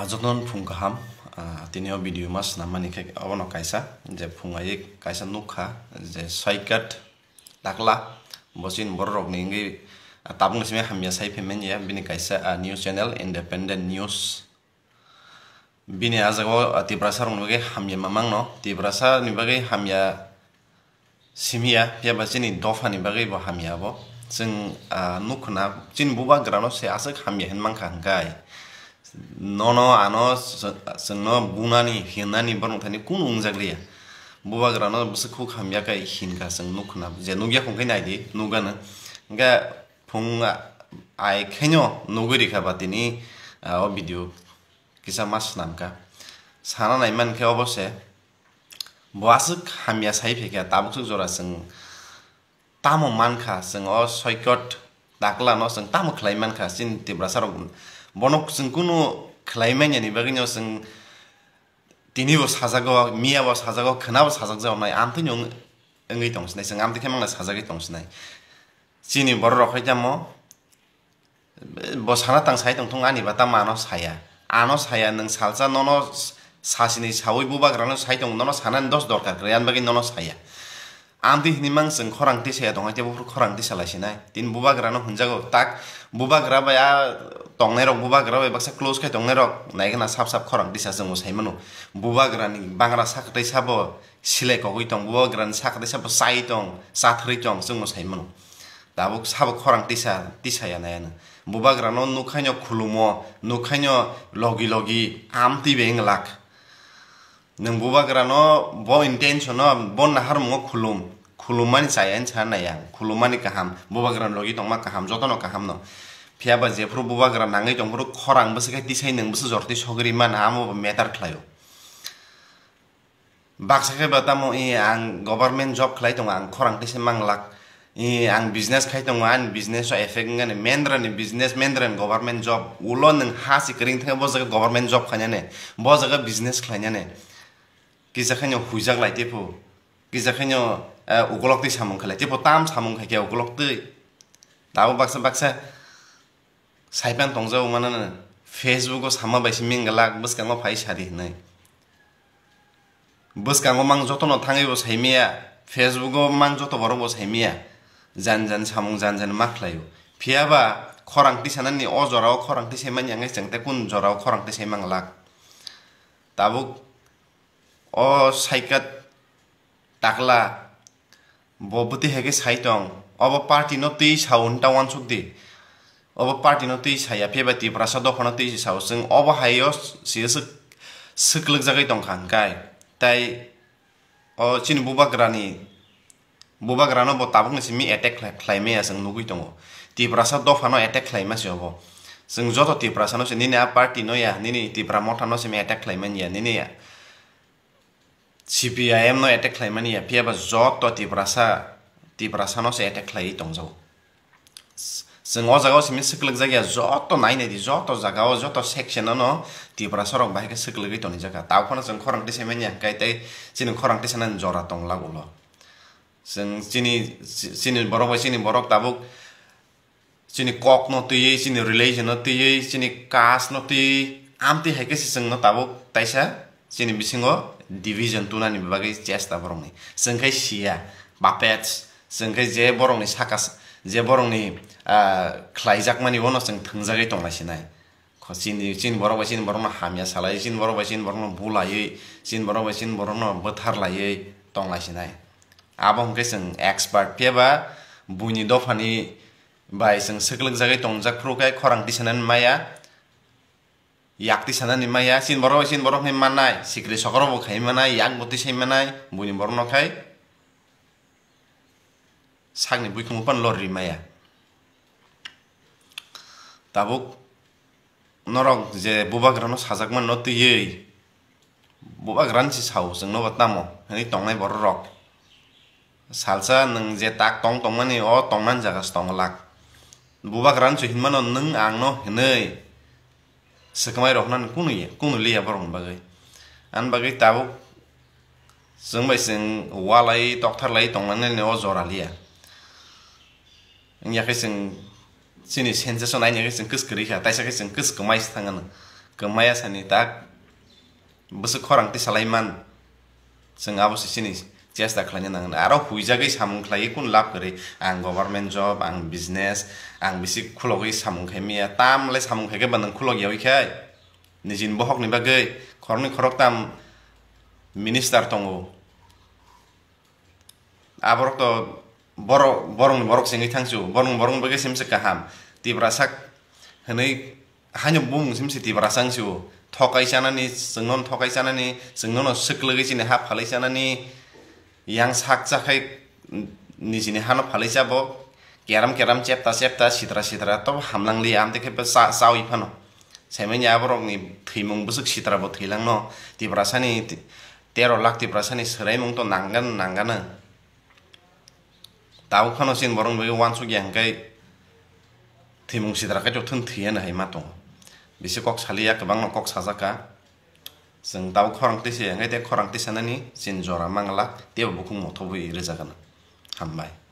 Joton phung kaham tinio video mas namani ke abono kaisa je phungai kaisa nukha je saikat takla bosin borok ningi tabung sime hamya sai phemen ya bini kaisa news channel independent news bini azago tibrasa rong bage hamya mamang no tibrasa ni bage hamya simia ya basini dofa ni bage bo hamya bo sing nukhna chin buba grano se asak hamya hen mang kan gai nono ano seno bunani hinani barong thani kun ungjagriya buba grano busku khamya kai hinka seng nukna je nugya khongkai naidi nugana nga phunga ai khenyo nuguri kha batini o video kisa mas namka sana naiman ke obose boasuk hamya sai pheka tabuk jora seng tamo mankha seng o soikot dakla no seng tamo khlaiman kha sin tibrasa rok bonok sing kuno khlaimanya ni bagino sing tini bo sajago mia bo sajago khna bo sajak jaw nai amthi nyong ngai tongsnai sing amthi khemang na sajagi tongsnai chini bor rok haijamo bo sana tang sai tong thong ani bata mano saya ano saya nang salsa nono sasini sawi buba grano sai tong nono sanan dos dorkar krian bagi nono saya amthi hinimang sing khorang ti saya tong ate bo khorang ti salasinai tin buba grano hunjago tak buba gra ba ya tongnai rok buba gra baksa close kai tongnai rok naigna sap sap khorang disa jeng saimano buba gra ni bangra saktai sabo sile kogoi tong buba gra ni saktai sabo sai tong sathri tong jeng saimano dabuk sabo khorang tisa ya nayana buba gra no nukhaino khulumo nukhaino logi logi amti beng lak nang buba gra no bo intention no bon nahar mo khulumani sayan chana ya khulumani kaham buba gra logi tong ma kaham jotono kaham no Piaba je pro buba gra nangai tong pro khorang bese kai tisai nang bese jorti sogri man amo metar khlayo baksa ke batamo ang government job khlai tong ang khorang tisai manglak ang business khai tong an business so effect ngane mendra ni business mendra government job ulo nang hasi kring thang bo jaga government job khanya ne bo jaga business khlanya ne kisa khanyo hujak lai tepo kisa khanyo ukolok ti samung khlai tepo tam samung khai ke ukolok ti dabu baksa Saipan tongzau mana Facebook sama baisi minggalak bus kango pai sari nai bus kango mang joto no thangai bo saimia Facebook mang joto borok bo saimia jan samung jan maklayo phiaba khorang ti sanani o jorao khorang ti seman yangai changte kun jorao khorang ti semang lak tabuk o saikat takla bobuti hege saitong obo party no ti saun tawan sukdi obo party no tei saya pheba ti prasad khono tei sao sing obo hayo sisuk sikluk jagai tong khangkai tai o chin buba grano bo tabung simi attack khlaime asang nugui tongo ti prasad phano attack khlaima se obo sing joto ti prasano se nini a party no ya nini ti pramotha no simi attack khlaiman ya nini ya CPIM no attack khlaiman ya pheba joto ti prasano se attack khlai tongjo sing o jaga simi sikluk jaga joto naine di joto jaga o joto section no ti prasarok bai ke sikluk toni jaga taw khono sing khorang ti semenya kai tai sini khorang ti sanan jora tong lagulo sing sini borok tabuk sini kok no ti sini relation no ti sini caste no ti amti heke sing no tabuk taisa sini bisingo division tunani bagi chesta borong ni sing kai sia bapet sing kai je borong ni sakas je borong ni khlaijak mani wono sing thangjagai tonglasinai chin borok no hamya salai chin borok no bulai chin borok no bothar lai tonglasinai abong ke sing expert peba buni dofani bai sing sikluk jagai tongjak phru kai khorang tisanan maya yakti sanani maya chin borok ni manai sikri sokoro bo khai manai yak boti sai manai buni borok no khai sagni buikhung pan lorri maya tabuk norok je buba grano sajakman no tiyei buba gran si sau sing no batamo ni tongnai borok salsa nang je tak tong mani o tongnan jaga stong lak buba gran chu hinmano nang ang no hinei sekamai roknan kunu liya borong bagai an bagai tabuk sing bai sing walai doktor lai tongnan ne o zora liya nya ke sing sini sensation ai nya ke sing kus kri kha taisa ke sing kus kamai stangan kemaya sani tak bese khorang ti salaiman जों abo sini chesta khlanya nang aro huijagai samung khlai kun lab kare ang government job ang business ang bisi khulogi samung khaimia tam le samung khage bandang khulog yawi khai nijin bohok ni bagai khorni khorok tam minister tongo aborok to borong singi thangsu borong bagai simse kaham tibrasak hanai hanyo bung simse tibrasang su thokai sanani sengnon seklegi sini hap khalai sanani yang sak jakai ni sini hano khalai sabo keram chepta sitra to hamlang li am teke sa sawi phano semenya aborok ni thimung busuk sitra bo thilang no tibrasani 13 lakh tibrasani serai mung to nangana tau khano sin borong bagi wansu yang kai thimung sitra ka jothun thiana hai matong bisi kok salia kebang kok sajaka जों दाउ खरंति से ngai te खरंति sanani sin jora mangla te bukung motobui rejagan hambai